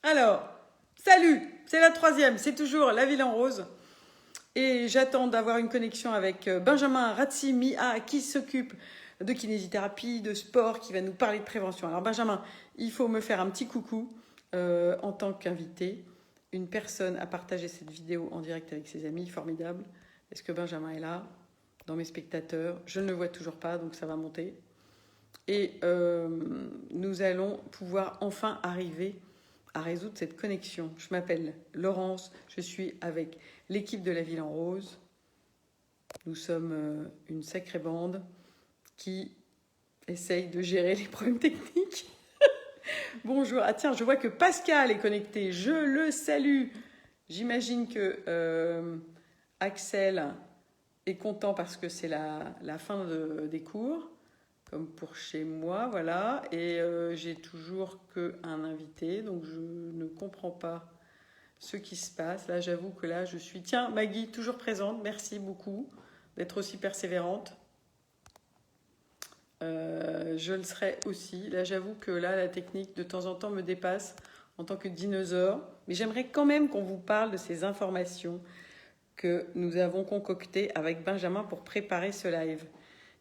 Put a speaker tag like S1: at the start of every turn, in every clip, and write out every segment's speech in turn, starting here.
S1: Alors, salut, c'est la troisième, c'est toujours la ville en rose. Et j'attends d'avoir une connexion avec Benjamin Ratsimi-A qui s'occupe de kinésithérapie, de sport, qui va nous parler de prévention. Alors Benjamin, il faut me faire un petit coucou en tant qu'invité. Une personne a partagé cette vidéo en direct avec ses amis, formidable. Est-ce que Benjamin est là dans mes spectateurs? Je ne le vois toujours pas, donc ça va monter. Et nous allons pouvoir enfin arriver à résoudre cette connexion. Je m'appelle Laurence, je suis avec l'équipe de la Ville en Rose. Nous sommes une sacrée bande qui essaye de gérer les problèmes techniques. Bonjour, ah tiens, je vois que Pascal est connecté, je le salue. J'imagine que Axel est content parce que c'est la fin des cours, comme pour chez moi, voilà. Et j'ai toujours qu'un invité, donc je ne comprends pas ce qui se passe. Là, j'avoue que là, je suis... Tiens, Maggie, toujours présente. Merci beaucoup d'être aussi persévérante. Je le serai aussi. Là, j'avoue que là, la technique, de temps en temps, me dépasse en tant que dinosaure. Mais j'aimerais quand même qu'on vous parle de ces informations que nous avons concoctées avec Benjamin pour préparer ce live.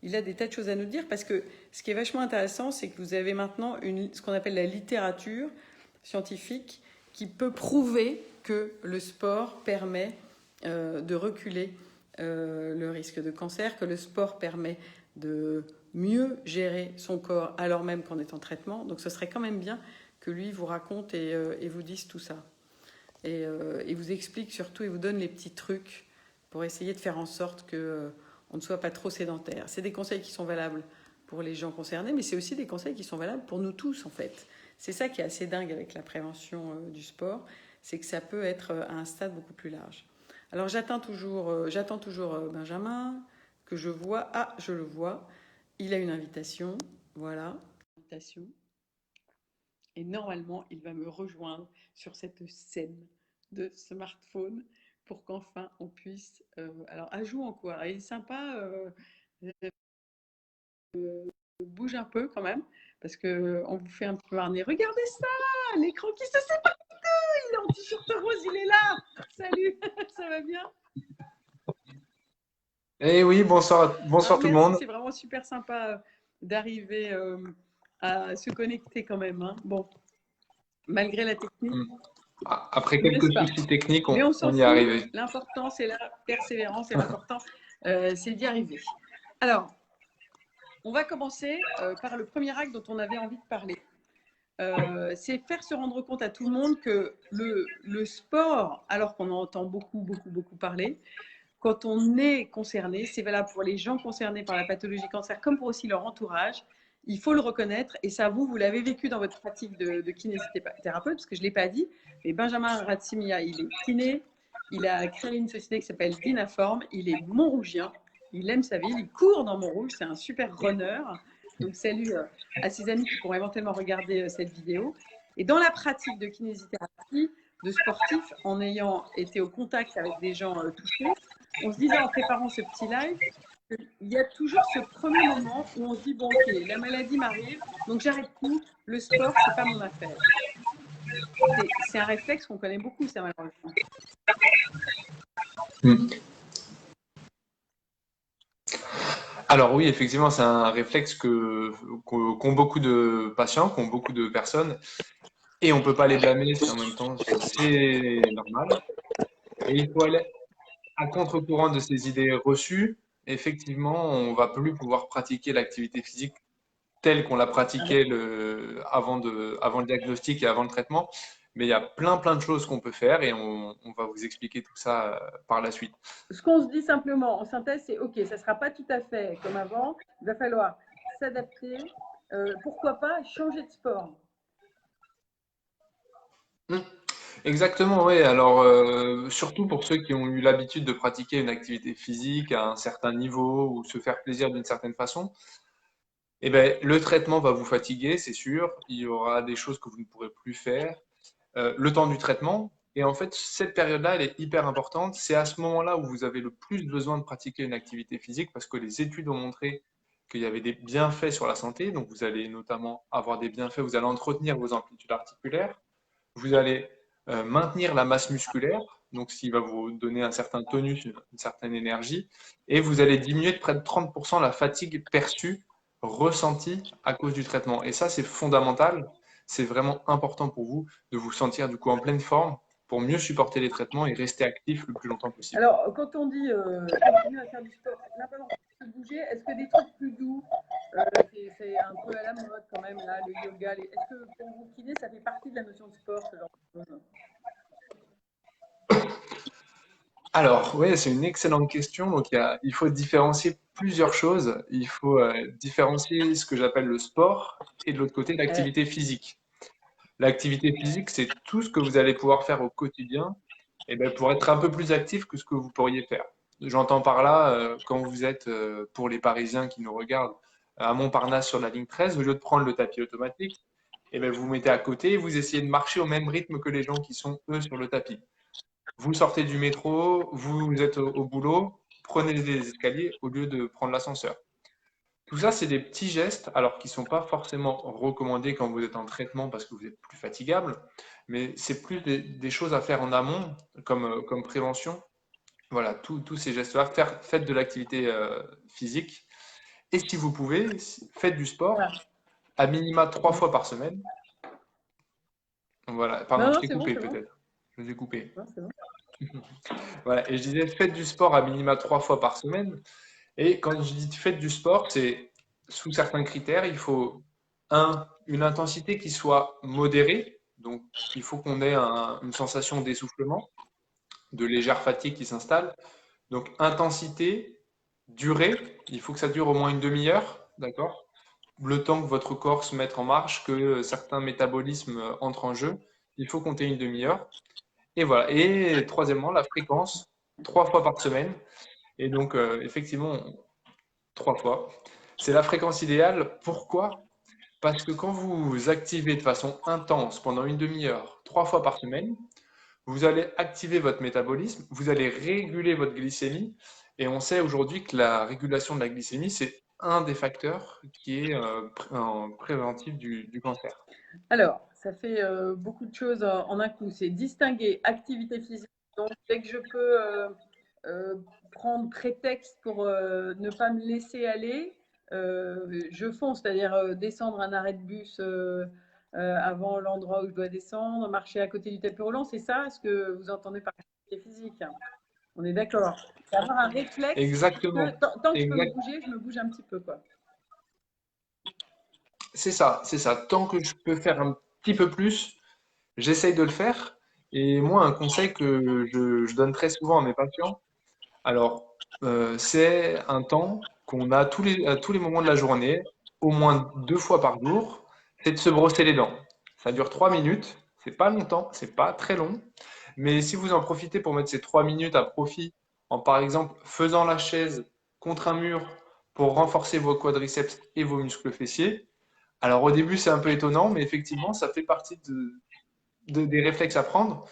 S1: Il a des tas de choses à nous dire parce que ce qui est vachement intéressant, c'est que vous avez maintenant ce qu'on appelle la littérature scientifique qui peut prouver que le sport permet de reculer le risque de cancer, que le sport permet de mieux gérer son corps alors même qu'on est en traitement. Donc ce serait quand même bien que lui vous raconte et vous dise tout ça. Et vous explique surtout et vous donne les petits trucs pour essayer de faire en sorte que on ne soit pas trop sédentaire. C'est des conseils qui sont valables pour les gens concernés, mais c'est aussi des conseils qui sont valables pour nous tous en fait. C'est ça qui est assez dingue avec la prévention du sport, c'est que ça peut être à un stade beaucoup plus large. Alors j'attends toujours Benjamin, que je vois. Ah, je le vois. Il a une invitation. Voilà. Invitation. Et normalement, il va me rejoindre sur cette scène de smartphone pour qu'enfin on puisse... alors, ajout en quoi? Il est sympa, bouge un peu quand même, parce qu'on vous fait un petit peu marner. Regardez ça, l'écran qui se sépare, il est en t-shirt rose, il est là. Salut, ça va bien?
S2: Eh oui, bonsoir,
S1: Ah,
S2: bonsoir tout le
S1: merci,
S2: monde.
S1: c'est vraiment super sympa d'arriver à se connecter quand même, hein. Bon, malgré la technique,
S2: Après
S1: ne laisse
S2: quelques
S1: pas.
S2: soucis techniques,
S1: Mais on s'en
S2: on y est
S1: fout.
S2: arrivé.
S1: L'important, c'est la persévérance et l'important, c'est d'y arriver. Alors, on va commencer par le premier acte dont on avait envie de parler. C'est faire se rendre compte à tout le monde que le sport, alors qu'on en entend beaucoup parler, quand on est concerné, c'est valable pour les gens concernés par la pathologie cancer comme pour aussi leur entourage. Il faut le reconnaître, et ça, vous l'avez vécu dans votre pratique de kinésithérapeute, parce que je ne l'ai pas dit, mais Benjamin Ratsimia, il est kiné, il a créé une société qui s'appelle Dynaform, il est Montrougien, il aime sa ville, il court dans Montrouge, c'est un super runner. Donc salut à ses amis qui pourront éventuellement regarder cette vidéo. Et dans la pratique de kinésithérapie, de sportif, en ayant été au contact avec des gens touchés, on se disait en préparant ce petit live, il y a toujours ce premier moment où on se dit, bon ok, la maladie m'arrive, donc j'arrête tout, le sport, c'est pas mon affaire. C'est un réflexe qu'on connaît beaucoup, ça malheureusement.
S2: Hmm. Alors oui, effectivement, c'est un réflexe qu'ont beaucoup de patients, qu'ont beaucoup de personnes, et on peut pas les blâmer, c'est en même temps, c'est normal. Et il faut aller à contre-courant de ces idées reçues. Effectivement, on va plus pouvoir pratiquer l'activité physique telle qu'on la pratiquait avant le diagnostic et avant le traitement. Mais il y a plein de choses qu'on peut faire et on va vous expliquer tout ça par la suite.
S1: Ce qu'on se dit simplement en synthèse, c'est ok, ça ne sera pas tout à fait comme avant, il va falloir s'adapter, pourquoi pas changer de sport.
S2: Hmm. Exactement, oui. Alors, surtout pour ceux qui ont eu l'habitude de pratiquer une activité physique à un certain niveau ou se faire plaisir d'une certaine façon, eh ben, le traitement va vous fatiguer, c'est sûr. Il y aura des choses que vous ne pourrez plus faire. Le temps du traitement. Et en fait, cette période-là, elle est hyper importante. C'est à ce moment-là où vous avez le plus besoin de pratiquer une activité physique parce que les études ont montré qu'il y avait des bienfaits sur la santé. Donc, vous allez notamment avoir des bienfaits, vous allez entretenir vos amplitudes articulaires, vous allez maintenir la masse musculaire, donc ce qui va vous donner un certain tonus, une certaine énergie, et vous allez diminuer de près de 30% la fatigue perçue, ressentie à cause du traitement. Et ça, c'est fondamental, c'est vraiment important pour vous de vous sentir du coup en pleine forme pour mieux supporter les traitements et rester actif le plus longtemps possible.
S1: Alors, quand on dit continuer à faire du sport, l'important c'est de bouger. Est-ce que des trucs plus doux, c'est un peu à la mode quand même, là, le yoga. Est-ce que pour vous, kiné, ça fait partie de la notion de sport, ce genre de choses?
S2: Alors, oui, c'est une excellente question. Donc, il faut différencier plusieurs choses. Il faut différencier ce que j'appelle le sport et de l'autre côté l'activité physique. L'activité physique, c'est tout ce que vous allez pouvoir faire au quotidien et ben, pour être un peu plus actif que ce que vous pourriez faire. J'entends par là, quand vous êtes, pour les Parisiens qui nous regardent, à Montparnasse sur la ligne 13, au lieu de prendre le tapis automatique, et ben, vous vous mettez à côté et vous essayez de marcher au même rythme que les gens qui sont, eux, sur le tapis. Vous sortez du métro, vous êtes au boulot, prenez les escaliers au lieu de prendre l'ascenseur. Tout ça, c'est des petits gestes, alors qui ne sont pas forcément recommandés quand vous êtes en traitement parce que vous êtes plus fatigable, mais c'est plus des choses à faire en amont, comme prévention. Voilà, tous ces gestes-là, faites de l'activité physique. Et si vous pouvez, faites du sport
S1: Voilà.
S2: à minima 3 fois par semaine. Voilà,
S1: Non,
S2: pardon, je
S1: non,
S2: t'ai
S1: c'est bon,
S2: coupé
S1: c'est bon.
S2: peut-être. Je vous ai coupé.
S1: Non, c'est bon.
S2: Voilà, et je disais, faites du sport à minima 3 fois par semaine. Et quand je dis faites du sport, c'est sous certains critères, il faut une intensité qui soit modérée. Donc, il faut qu'on ait une sensation d'essoufflement, de légère fatigue qui s'installe. Donc, intensité, durée, il faut que ça dure au moins une demi-heure, d'accord? Le temps que votre corps se mette en marche, que certains métabolismes entrent en jeu, il faut compter une demi-heure. Et voilà. Et troisièmement, la fréquence, 3 fois par semaine. Et donc, effectivement, 3 fois. C'est la fréquence idéale. Pourquoi? Parce que quand vous vous activez de façon intense pendant une demi-heure, 3 fois par semaine, vous allez activer votre métabolisme, vous allez réguler votre glycémie. Et on sait aujourd'hui que la régulation de la glycémie, c'est un des facteurs qui est préventif du cancer.
S1: Alors, ça fait beaucoup de choses en un coup. C'est distinguer activité physique. Donc, dès que je peux euh, prendre prétexte pour ne pas me laisser aller, je fonce, c'est-à-dire descendre un arrêt de bus avant l'endroit où je dois descendre, marcher à côté du tapis roulant. C'est ça ce que vous entendez par activité physique? On est d'accord. C'est avoir un réflexe que
S2: Exactement.
S1: tant que je peux me
S2: Exact.
S1: bouger, je me bouge un petit peu, quoi.
S2: C'est ça, c'est ça. Tant que je peux faire un petit peu plus, j'essaye de le faire. Et moi, un conseil que je donne très souvent à mes patients, alors, c'est un temps qu'on a à tous les moments de la journée, au moins 2 fois par jour, c'est de se brosser les dents. Ça dure 3 minutes, c'est pas longtemps, c'est pas très long, mais si vous en profitez pour mettre ces 3 minutes à profit, en par exemple faisant la chaise contre un mur pour renforcer vos quadriceps et vos muscles fessiers, alors au début c'est un peu étonnant, mais effectivement ça fait partie des réflexes à prendre.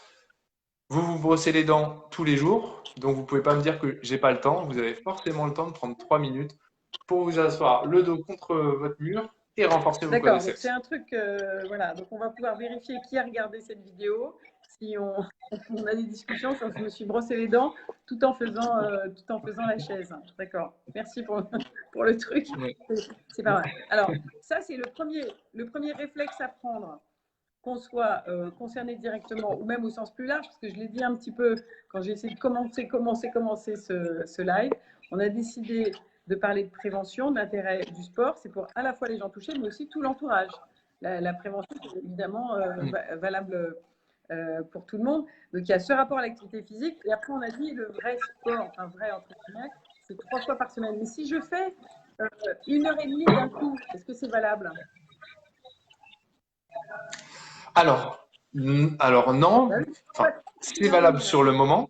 S2: Vous vous brossez les dents tous les jours, donc vous pouvez pas me dire que j'ai pas le temps. Vous avez forcément le temps de prendre 3 minutes pour vous asseoir le dos contre votre mur et renforcer vos
S1: D'accord, donc c'est
S2: quadriceps.
S1: un truc, voilà, donc on va pouvoir vérifier qui a regardé cette vidéo, si on, on a des discussions sur je me suis brossé les dents tout en faisant la chaise. D'accord, merci pour, pour le truc,
S2: Oui.
S1: c'est pas mal. Alors, ça c'est le premier réflexe à prendre, qu'on soit concerné directement ou même au sens plus large, parce que je l'ai dit un petit peu quand j'ai essayé de commencer ce live, on a décidé de parler de prévention, de l'intérêt du sport, c'est pour à la fois les gens touchés, mais aussi tout l'entourage. La prévention, c'est évidemment
S2: Mm.
S1: valable pour tout le monde. Donc il y a ce rapport à l'activité physique, et après on a dit le vrai sport, enfin vrai entre guillemets, c'est 3 fois par semaine. Mais si je fais 1 heure et demie d'un coup, est-ce que c'est valable?
S2: Alors non,
S1: Bah oui,
S2: enfin, c'est
S1: une heure et
S2: valable
S1: demie,
S2: sur le
S1: hein.
S2: moment.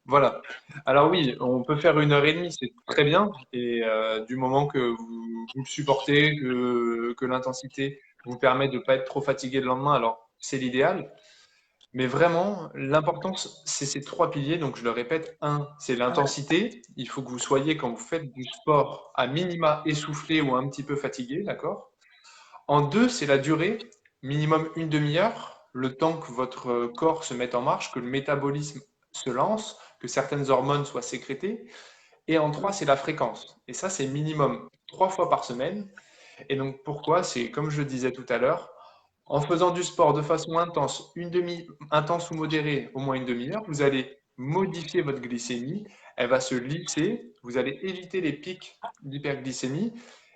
S2: Voilà. Alors oui, on peut faire 1 heure et demie, c'est très bien. Et du moment que vous le supportez, que l'intensité vous permet de ne pas être trop fatigué le lendemain, alors c'est l'idéal. Mais vraiment, l'importance, c'est ces 3 piliers. Donc, je le répète, c'est
S1: Voilà.
S2: l'intensité. Il faut que vous soyez, quand vous faites du sport, à minima essoufflé ou un petit peu fatigué, d'accord? En deux, c'est la durée. minimum une demi-heure, le temps que votre corps se mette en marche, que le métabolisme se lance, que certaines hormones soient sécrétées. Et en 3, c'est la fréquence. Et ça, c'est minimum 3 fois par semaine. Et donc, pourquoi? C'est comme je le disais tout à l'heure, en faisant du sport de façon intense ou modérée, au moins une demi-heure, vous allez modifier votre glycémie, elle va se lisser, vous allez éviter les pics d'hyperglycémie.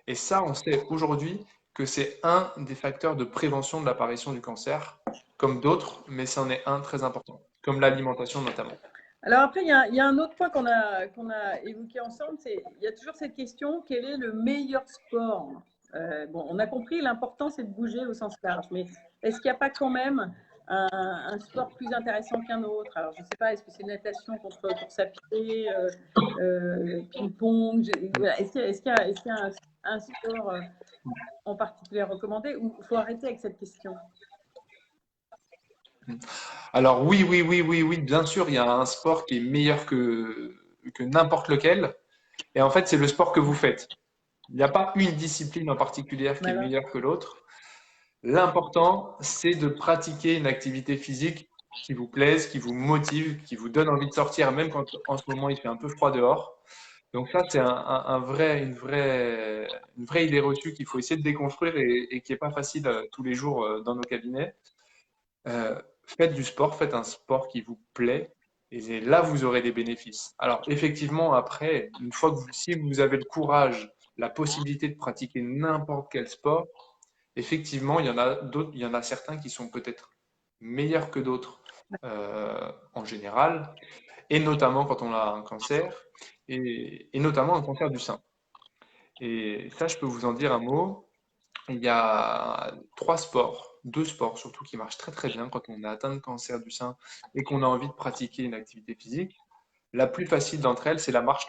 S2: Et ça, on sait aujourd'hui que c'est un des facteurs de prévention de l'apparition du cancer, comme d'autres, mais c'en est un très important, comme l'alimentation notamment.
S1: Alors après, il y a un autre point qu'on a évoqué ensemble, il y a toujours cette question, quel est le meilleur sport? Bon, on a compris, l'important c'est de bouger au sens large, mais est-ce qu'il n'y a pas quand même un sport plus intéressant qu'un autre? Alors je ne sais pas, est-ce que c'est natation contre course à pied, ping-pong? Voilà. Est-ce qu'il y a un sport en particulier recommandé ou il faut arrêter avec cette question?
S2: Alors oui, oui, oui, oui, oui, bien sûr, il y a un sport qui est meilleur que n'importe lequel. Et en fait, c'est le sport que vous faites. Il n'y a pas une discipline en particulier qui est
S1: Alors,
S2: meilleure que l'autre. L'important, c'est de pratiquer une activité physique qui vous plaise, qui vous motive, qui vous donne envie de sortir, même quand en ce moment il fait un peu froid dehors. Donc ça, c'est une vraie idée reçue qu'il faut essayer de déconstruire et qui n'est pas facile tous les jours dans nos cabinets. Faites du sport, faites un sport qui vous plaît, et là, vous aurez des bénéfices. Alors, effectivement, après, une fois que si vous avez le courage, la possibilité de pratiquer n'importe quel sport, effectivement, il y en a d'autres, il y en a certains qui sont peut-être meilleurs que d'autres en général, et notamment quand on a un cancer, et notamment un cancer du sein. Et ça, je peux vous en dire un mot. Il y a 3 sports, 2 sports surtout, qui marchent très très bien quand on est atteint de cancer du sein et qu'on a envie de pratiquer une activité physique. La plus facile d'entre elles, c'est la marche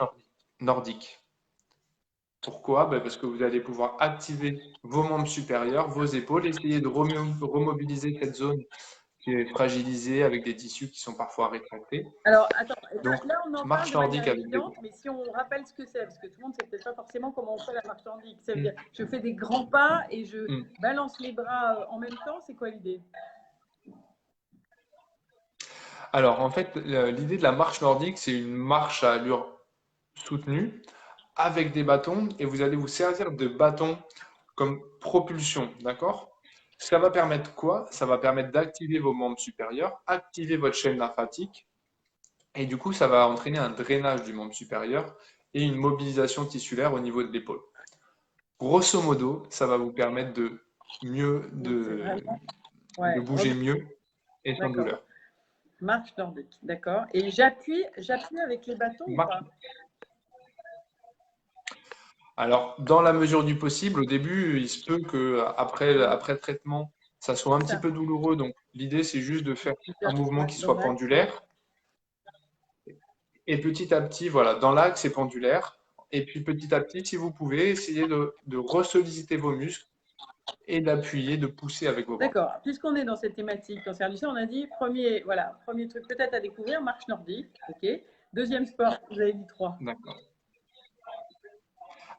S2: nordique. Pourquoi? Ben, parce que vous allez pouvoir activer vos membres supérieurs, vos épaules, essayer de remobiliser cette zone qui est fragilisée avec des tissus qui sont parfois rétractés.
S1: Alors, attends,
S2: Donc,
S1: là, on en parle
S2: marche
S1: de manière
S2: nordique avec des...
S1: évidente, mais si on rappelle ce que c'est, parce que tout le monde ne sait peut-être pas forcément comment on fait la marche nordique. Ça veut
S2: Hmm,
S1: dire, je fais des grands pas et je
S2: hmm.
S1: balance les bras en même temps. C'est quoi l'idée?
S2: Alors, en fait, l'idée de la marche nordique, c'est une marche à allure soutenue avec des bâtons et vous allez vous servir de bâtons comme propulsion, d'accord? Ça va permettre quoi? Ça va permettre d'activer vos membres supérieurs, activer votre chaîne lymphatique et du coup, ça va entraîner un drainage du membre supérieur et une mobilisation tissulaire au niveau de l'épaule. Grosso modo, ça va vous permettre de mieux,
S1: Donc, c'est vraiment.
S2: de
S1: Ouais,
S2: bouger mieux et sans
S1: d'accord.
S2: douleur.
S1: Marche nordique, d'accord. Et j'appuie avec les bâtons ou
S2: Marche
S1: pas?
S2: Alors, dans la mesure du possible, au début, il se peut que après traitement, ça soit un
S1: C'est
S2: petit
S1: ça.
S2: peu douloureux. Donc, l'idée, c'est juste de faire un mouvement
S1: Ouais,
S2: qui
S1: dans
S2: soit
S1: l'axe, ouais.
S2: pendulaire. Et petit à petit, voilà, dans l'axe et pendulaire. Et puis petit à petit, si vous pouvez, essayez de ressolliciter vos muscles et d'appuyer, de pousser avec vos bras.
S1: D'accord. Puisqu'on est dans cette thématique cancer du sein, on a dit premier truc peut-être à découvrir, marche nordique. OK. Deuxième sport, vous avez dit 3.
S2: D'accord.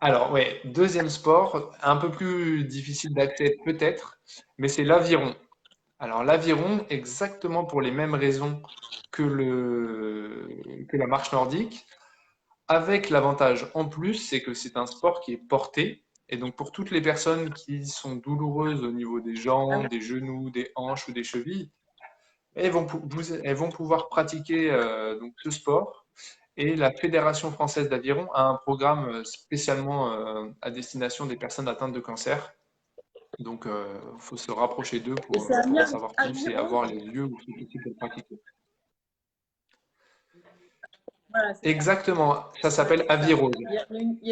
S2: Alors, ouais, deuxième sport, un peu plus difficile d'accès peut-être, mais c'est l'aviron. Alors l'aviron, exactement pour les mêmes raisons que la marche nordique, avec l'avantage en plus, c'est que c'est un sport qui est porté. Et donc pour toutes les personnes qui sont douloureuses au niveau des
S1: Ah oui.
S2: jambes, des genoux, des hanches ou des chevilles, elles vont pouvoir pratiquer donc ce sport. Et la Fédération française d'aviron a un programme spécialement à destination des personnes atteintes de cancer. Donc, il faut se rapprocher d'eux
S1: Et c'est
S2: pour en
S1: Amiens
S2: savoir plus et
S1: Aviron.
S2: avoir les lieux où c'est possible de pratiquer.
S1: Voilà, c'est ça.
S2: Exactement, ça
S1: Ouais,
S2: s'appelle
S1: c'est ça.
S2: Avirose.
S1: Il y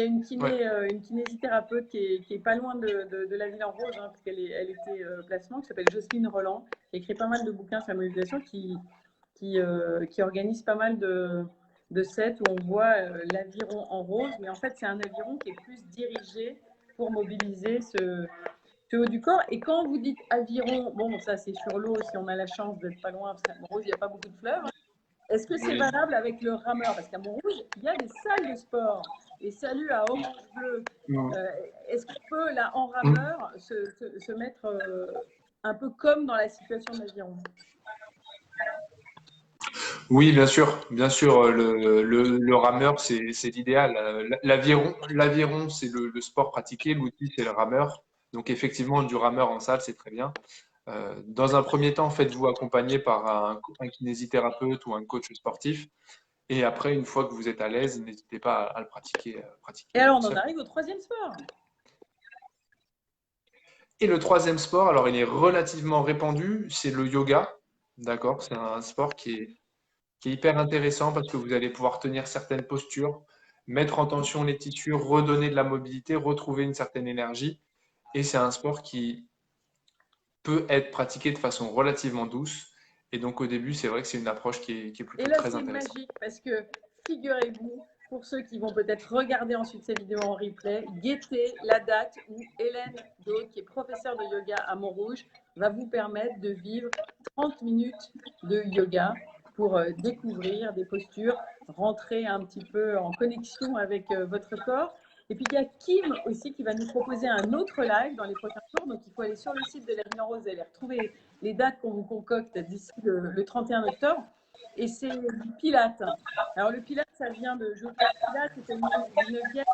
S1: a une
S2: Ouais.
S1: une kinésithérapeute qui est pas loin de la ville en rose, hein, parce elle était placement, qui s'appelle Jocelyne Roland, qui écrit pas mal de bouquins sur la mobilisation, qui organise pas mal de sets où on voit l'aviron en rose, mais en fait, c'est un aviron qui est plus dirigé pour mobiliser ce haut du corps. Et quand vous dites aviron, bon, ça c'est sur l'eau, si on a la chance d'être pas loin, parce qu'à Montrouge, il n'y a pas beaucoup de fleuves. Est-ce que c'est
S2: Oui.
S1: valable avec le rameur? Parce qu'à Montrouge, il y a des salles de sport. Et salut à Orange Bleu.
S2: Mm.
S1: Est-ce qu'on peut, là, en
S2: Mm.
S1: rameur, se mettre. un peu comme dans la situation de l'aviron.
S2: Oui, bien sûr, le rameur, c'est l'idéal. L'aviron, c'est le sport pratiqué, l'outil, c'est le rameur. Donc, effectivement, du rameur en salle, c'est très bien. Dans un premier temps, faites-vous accompagner par un kinésithérapeute ou un coach sportif. Et après, une fois que vous êtes à l'aise, n'hésitez pas à le pratiquer,
S1: Et alors, on en
S2: seul.
S1: arrive au troisième sport.
S2: Et le troisième sport, alors il est relativement répandu, c'est le yoga. D'accord? C'est un sport qui est hyper intéressant parce que vous allez pouvoir tenir certaines postures, mettre en tension les tissus, redonner de la mobilité, retrouver une certaine énergie. Et c'est un sport qui peut être pratiqué de façon relativement douce. Et donc au début, c'est vrai que c'est une approche qui est
S1: Et
S2: plutôt
S1: là,
S2: très
S1: c'est
S2: intéressante.
S1: magique parce que, figurez-vous, pour ceux qui vont peut-être regarder ensuite ces vidéos en replay, guettez la date où Hélène Dode, qui est professeure de yoga à Montrouge, va vous permettre de vivre 30 minutes de yoga pour découvrir des postures, rentrer un petit peu en connexion avec votre corps. Et puis, il y a Kim aussi qui va nous proposer un autre live dans les prochains jours. Donc, il faut aller sur le site de l'Hermine Rose et retrouver les dates qu'on vous concocte d'ici le 31 octobre. Et c'est du Pilate. Alors, le Pilate, ça vient de Joseph Pilate, c'était le 19e.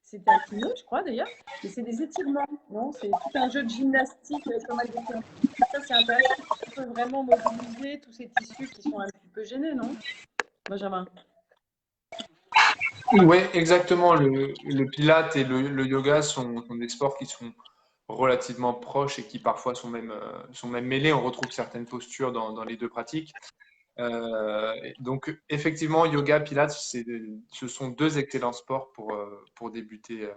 S1: C'était un kiné, je crois d'ailleurs. Mais c'est des étirements, non? C'est tout un jeu de gymnastique avec pas mal d'étirements. Ça, c'est intéressant. On peut vraiment mobiliser tous ces tissus qui sont un petit peu gênés, non, Benjamin?
S2: Oui, exactement. Le pilate et le yoga sont des sports qui sont relativement proches et qui parfois sont même mêlés. On retrouve certaines postures dans les deux pratiques. Donc, effectivement, yoga, pilates, ce sont deux excellents sports pour débuter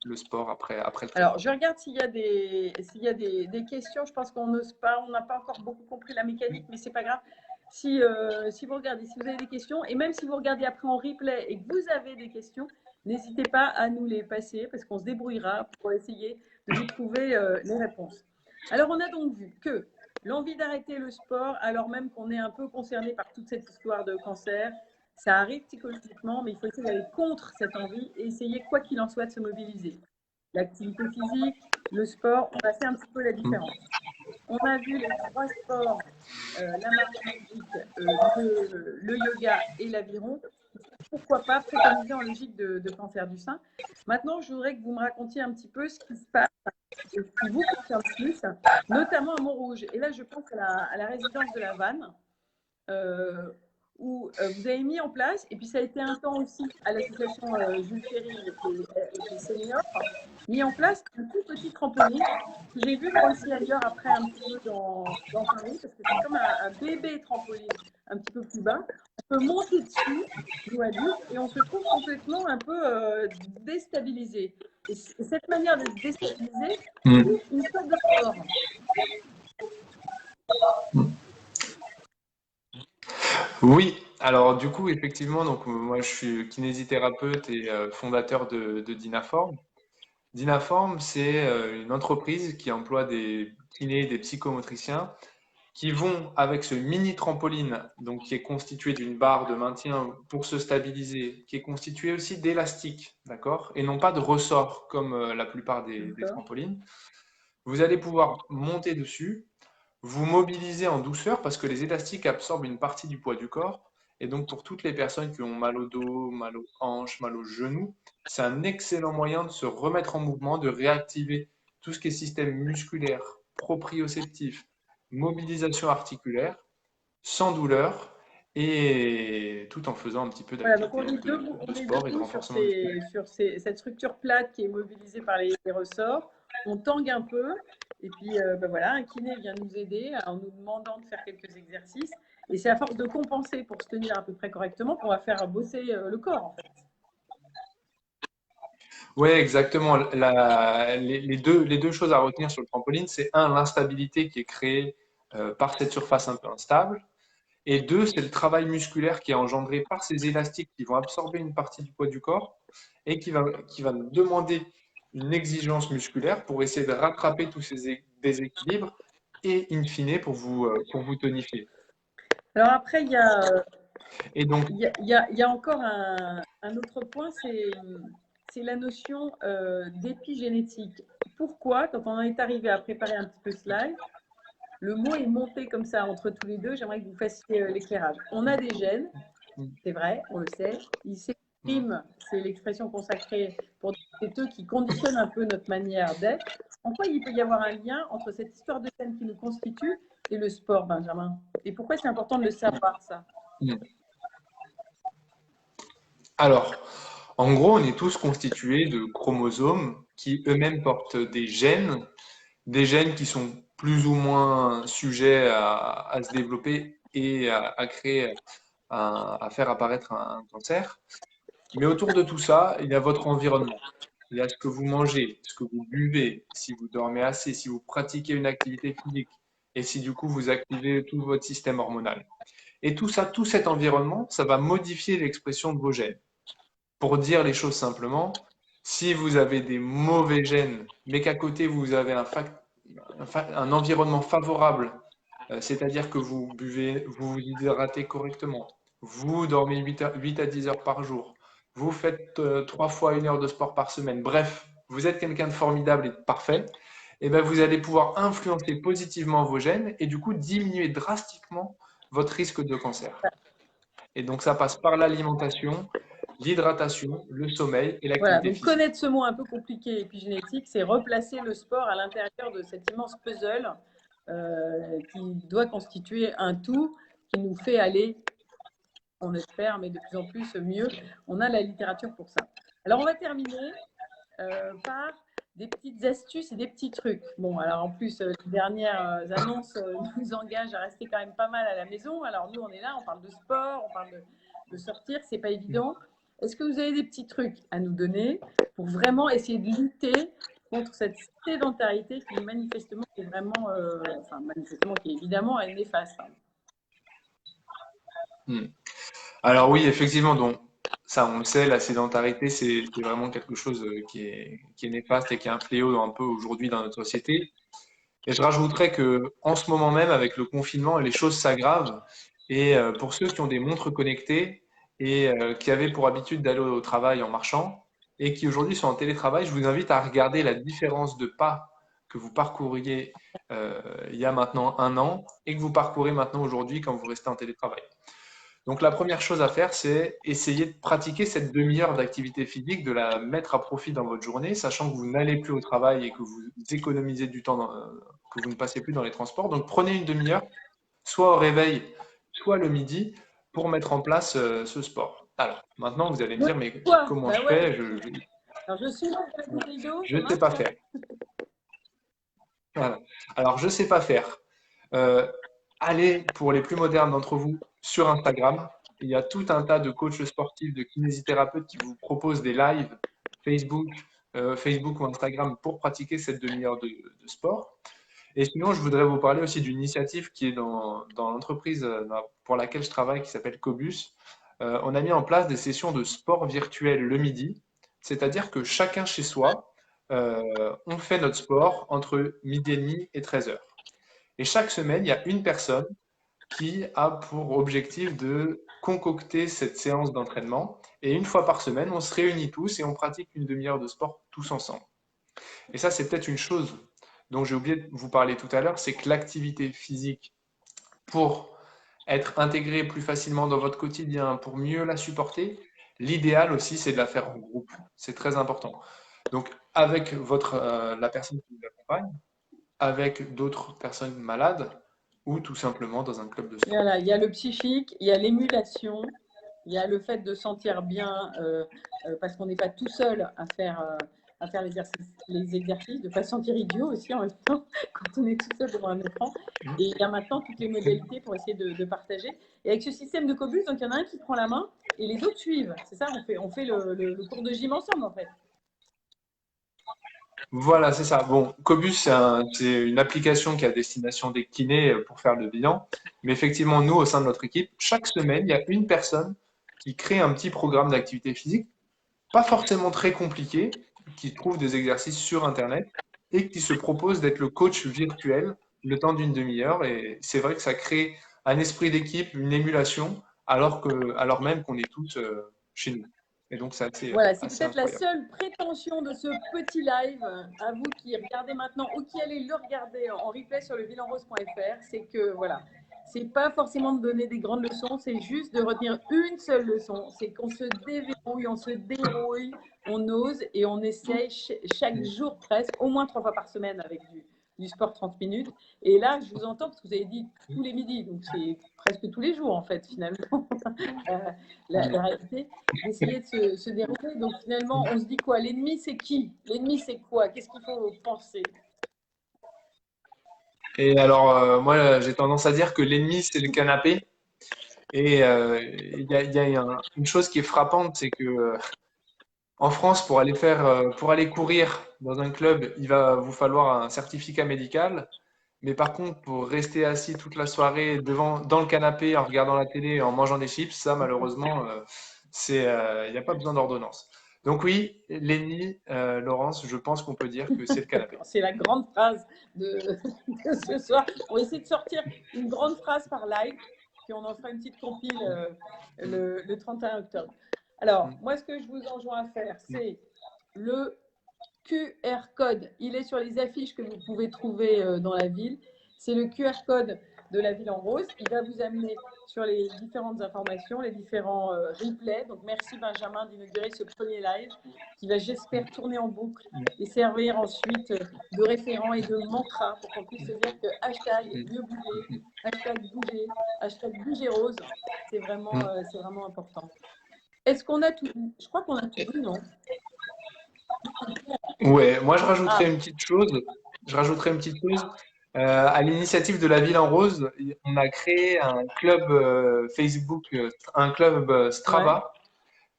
S2: le sport après le
S1: Alors,
S2: traitement.
S1: je regarde s'il y a des questions. Je pense qu'on n'ose pas, on n'a pas encore beaucoup compris la mécanique, mais c'est pas grave. Si vous regardez, si vous avez des questions, et même si vous regardez après en replay et que vous avez des questions, n'hésitez pas à nous les passer parce qu'on se débrouillera pour essayer de vous trouver les réponses. Alors, on a donc vu que l'envie d'arrêter le sport, alors même qu'on est un peu concerné par toute cette histoire de cancer, ça arrive psychologiquement, mais il faut essayer d'aller contre cette envie et essayer, quoi qu'il en soit, de se mobiliser. L'activité physique, le sport, on a fait un petit peu la différence. On a vu les trois sports, la marche nordique, le yoga et l'aviron. Pourquoi pas préconisé en logique de cancer du sein. Maintenant, je voudrais que vous me racontiez un petit peu ce qui se passe et ce qui vous concerne plus, notamment à Montrouge. Et là, je pense à la résidence de la Vanne, euh, où vous avez mis en place, et puis ça a été un temps aussi à l'association Jules Ferry avec les seniors, mis en place un tout petit trampoline que j'ai vu moi aussi ailleurs après un petit peu dans Paris, parce que c'est comme un bébé trampoline un petit peu plus bas. On peut monter dessus, nous adultes, et on se trouve complètement un peu déstabilisé. Et cette manière de se déstabiliser, c'est une sorte de sport.
S2: Oui, alors du coup, effectivement, donc moi je suis kinésithérapeute et fondateur de Dynaform. Dynaform, c'est une entreprise qui emploie des kinés, des psychomotriciens qui vont avec ce mini trampoline, donc qui est constitué d'une barre de maintien pour se stabiliser, qui est constitué aussi d'élastiques, d'accord, et non pas de ressorts comme la plupart des trampolines. Vous allez pouvoir monter dessus, vous mobiliser en douceur parce que les élastiques absorbent une partie du poids du corps. Et donc, pour toutes les personnes qui ont mal au dos, mal aux hanches, mal aux genoux, c'est un excellent moyen de se remettre en mouvement, de réactiver tout ce qui est système musculaire, proprioceptif, mobilisation articulaire, sans douleur et tout en faisant un petit peu
S1: Voilà, donc
S2: d'activité
S1: on
S2: de
S1: est
S2: sport et de
S1: debout
S2: renforcement musculaire.
S1: cette structure plate qui est mobilisée par les ressorts. On tangue un peu, et puis ben voilà, un kiné vient nous aider en nous demandant de faire quelques exercices. Et c'est à force de compenser pour se tenir à peu près correctement qu'on va faire bosser le corps, en fait.
S2: Oui, exactement. Les deux choses à retenir sur le trampoline, c'est un, l'instabilité qui est créée par cette surface un peu instable. Et deux, c'est le travail musculaire qui est engendré par ces élastiques qui vont absorber une partie du poids du corps et qui va nous demander une exigence musculaire pour essayer de rattraper tous ces déséquilibres et, in fine, pour vous tonifier.
S1: Alors après, il y a
S2: Et donc,
S1: il y a encore un autre point, c'est la notion d'épigénétique. Pourquoi, quand on en est arrivé à préparer un petit peu ce live, le mot est monté comme ça entre tous les deux? J'aimerais que vous fassiez l'éclairage. On a des gènes, c'est vrai, on le sait. Ils s'expriment, c'est l'expression consacrée pour c'est eux qui conditionnent un peu notre manière d'être. En quoi il peut y avoir un lien entre cette histoire de gènes qui nous constitue et le sport, Benjamin? Et pourquoi c'est important de le savoir, ça?
S2: Alors, en gros, on est tous constitués de chromosomes qui eux-mêmes portent des gènes qui sont plus ou moins sujets à se développer et à créer, à faire apparaître un cancer. Mais autour de tout ça, il y a votre environnement. Il y a ce que vous mangez, ce que vous buvez, si vous dormez assez, si vous pratiquez une activité physique et si du coup vous activez tout votre système hormonal. Et tout ça, tout cet environnement, ça va modifier l'expression de vos gènes. Pour dire les choses simplement, si vous avez des mauvais gènes, mais qu'à côté vous avez un environnement favorable, c'est-à-dire que vous buvez, vous vous hydratez correctement, vous dormez 8 à 10 heures par jour, vous faites 3 fois 1 heure de sport par semaine, bref, vous êtes quelqu'un de formidable et de parfait, et ben vous allez pouvoir influencer positivement vos gènes et du coup diminuer drastiquement votre risque de cancer. Et donc ça passe par l'alimentation, l'hydratation, le sommeil et
S1: Voilà,
S2: l'activité
S1: donc
S2: physique.
S1: connaître ce mot un peu compliqué, épigénétique, c'est replacer le sport à l'intérieur de cet immense puzzle qui doit constituer un tout qui nous fait aller, on espère, mais de plus en plus mieux. On a la littérature pour ça. Alors, on va terminer par des petites astuces et des petits trucs. Bon, alors en plus, les dernières annonces nous engagent à rester quand même pas mal à la maison. Alors nous, on est là, on parle de sport, on parle de sortir, c'est pas évident. Est-ce que vous avez des petits trucs à nous donner pour vraiment essayer de lutter contre cette sédentarité qui manifestement est vraiment, manifestement qui évidemment est néfaste.
S2: Alors oui, effectivement, donc ça on le sait, la sédentarité c'est vraiment quelque chose qui est néfaste et qui est un fléau un peu aujourd'hui dans notre société. Et je rajouterais que en ce moment même, avec le confinement, les choses s'aggravent. Et pour ceux qui ont des montres connectées et qui avaient pour habitude d'aller au travail en marchant et qui aujourd'hui sont en télétravail, je vous invite à regarder la différence de pas que vous parcouriez il y a maintenant 1 an et que vous parcourez maintenant aujourd'hui quand vous restez en télétravail. Donc la première chose à faire, c'est essayer de pratiquer cette demi-heure d'activité physique, de la mettre à profit dans votre journée, sachant que vous n'allez plus au travail et que vous économisez du temps, que vous ne passez plus dans les transports. Donc prenez une demi-heure, soit au réveil, soit le midi, pour mettre en place ce sport. Alors maintenant, vous allez me dire, mais
S1: Quoi?
S2: comment
S1: Bah
S2: je
S1: ouais.
S2: fais?
S1: Alors je suis dans la bouteille d'eau,
S2: Je
S1: ça
S2: ne sais
S1: marche
S2: pas
S1: pas.
S2: faire. Voilà. Alors je ne sais pas faire. Euh, Allez, pour les plus modernes d'entre vous, sur Instagram. Il y a tout un tas de coachs sportifs, de kinésithérapeutes qui vous proposent des lives Facebook, Facebook ou Instagram pour pratiquer cette demi-heure de sport. Et sinon, je voudrais vous parler aussi d'une initiative qui est dans l'entreprise pour laquelle je travaille, qui s'appelle Cobus. On a mis en place des sessions de sport virtuel le midi, c'est-à-dire que chacun chez soi, on fait notre sport entre midi et demi et 13 heures. Et chaque semaine, il y a une personne qui a pour objectif de concocter cette séance d'entraînement. Et une fois par semaine, on se réunit tous et on pratique une demi-heure de sport tous ensemble. Et ça, c'est peut-être une chose dont j'ai oublié de vous parler tout à l'heure, c'est que l'activité physique, pour être intégrée plus facilement dans votre quotidien, pour mieux la supporter, l'idéal aussi, c'est de la faire en groupe. C'est très important. Donc, avec la personne qui vous accompagne, avec d'autres personnes malades, ou tout simplement dans un club de sport.
S1: Voilà, il y a le psychique, il y a l'émulation, il y a le fait de sentir bien parce qu'on n'est pas tout seul à faire les exercices, de ne pas se sentir idiot aussi en même temps quand on est tout seul devant un écran. Et il y a maintenant toutes les modalités pour essayer de partager. Et avec ce système de Cobus, donc il y en a un qui prend la main et les autres suivent. C'est ça, on fait le cours de gym ensemble en fait.
S2: Voilà, c'est ça. Bon, Cobus, c'est une application qui est à destination des kinés pour faire le bilan. Mais effectivement, nous, au sein de notre équipe, chaque semaine, il y a une personne qui crée un petit programme d'activité physique, pas forcément très compliqué, qui trouve des exercices sur Internet et qui se propose d'être le coach virtuel le temps d'une demi-heure. Et c'est vrai que ça crée un esprit d'équipe, une émulation, alors même qu'on est tous chez nous. Et donc, c'est
S1: Voilà, c'est
S2: assez
S1: peut-être la
S2: incroyable.
S1: seule prétention de ce petit live, à vous qui regardez maintenant ou qui allez le regarder en replay sur le vilanrose.fr, c'est que voilà, c'est pas forcément de donner des grandes leçons, c'est juste de retenir une seule leçon, c'est qu'on se déverrouille, on se dérouille, on ose et on essaye chaque jour presque, au moins 3 fois par semaine avec du sport 30 minutes. Et là, je vous entends parce que vous avez dit tous les midis, donc c'est presque tous les jours en fait finalement. La réalité, d'essayer de se dérouler. Donc finalement, on se dit quoi? L'ennemi, c'est qui? L'ennemi, c'est quoi? Qu'est-ce qu'il faut penser?
S2: Et alors, moi, j'ai tendance à dire que l'ennemi, c'est le canapé. Et il y a une chose qui est frappante, c'est que en France, pour aller courir dans un club, il va vous falloir un certificat médical. Mais par contre, pour rester assis toute la soirée dans le canapé, en regardant la télé, en mangeant des chips, ça, malheureusement, il n'y a pas besoin d'ordonnance. Donc oui, l'ennemi, Laurence, je pense qu'on peut dire que c'est le canapé.
S1: C'est la grande phrase de ce soir. On va essayer de sortir une grande phrase par live, puis on en fera une petite compile le 31 octobre. Alors, moi, ce que je vous enjoins à faire, c'est le QR code. Il est sur les affiches que vous pouvez trouver dans la ville. C'est le QR code de la ville en rose. Il va vous amener sur les différentes informations, les différents replays. Donc, merci Benjamin d'inaugurer ce premier live qui va, j'espère, tourner en boucle et servir ensuite de référent et de mantra pour qu'on puisse se dire que hashtag mieux bouger, hashtag bouger rose, c'est vraiment important. Est-ce qu'on a tout vu? Je crois qu'on a tout vu, non?
S2: Ouais, moi je rajouterais une petite chose. Je rajouterais une petite chose. À l'initiative de la Ville en Rose, on a créé un club Facebook, un club
S1: Ouais.
S2: Strava.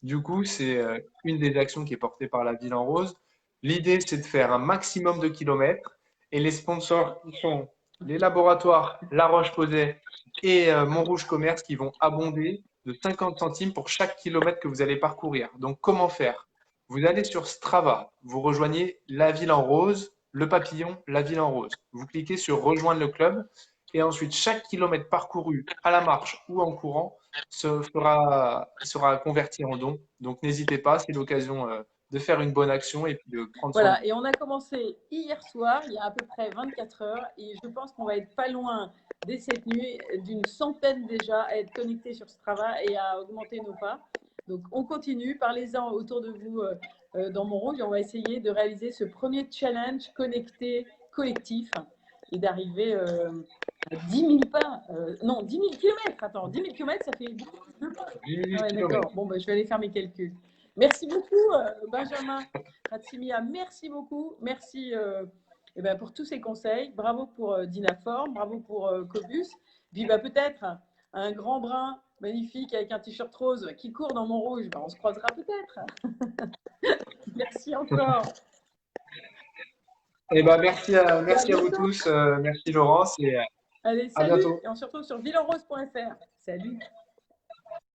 S2: Du coup, c'est une des actions qui est portée par la Ville en Rose. L'idée, c'est de faire un maximum de kilomètres. Et les sponsors qui sont les laboratoires La Roche-Posay et Montrouge Commerce qui vont abonder de 50 centimes pour chaque kilomètre que vous allez parcourir. Donc, comment faire? Vous allez sur Strava, vous rejoignez la Ville en Rose, le papillon, la Ville en Rose. Vous cliquez sur Rejoindre le club et ensuite chaque kilomètre parcouru à la marche ou en courant sera converti en don. Donc n'hésitez pas, c'est l'occasion de faire une bonne action et puis de prendre soin de
S1: Voilà,
S2: vous.
S1: et on a commencé hier soir, il y a à peu près 24 heures, et je pense qu'on va être pas loin dès cette nuit d'une centaine déjà à être connectés sur Strava et à augmenter nos pas. Donc on continue, parlez-en autour de vous dans Montrouge et on va essayer de réaliser ce premier challenge connecté collectif et d'arriver à 10 000 pas, non 10 000 kilomètres, attends, 10 000 kilomètres ça fait beaucoup de pas.
S2: 10
S1: Ah ouais,
S2: kilomètres.
S1: d'accord, bon bah, je vais aller faire mes calculs. Merci beaucoup Benjamin. Ratsimia, merci beaucoup. Merci pour tous ces conseils. Bravo pour Dynaform, bravo pour Cobus. Puis peut-être un grand brun magnifique avec un t-shirt rose qui court dans Montrouge. On se croisera peut-être. Merci encore.
S2: Merci à vous tous. Merci Laurence et
S1: Allez,
S2: à
S1: salut.
S2: bientôt.
S1: Et on se retrouve sur villenrose.fr. Salut.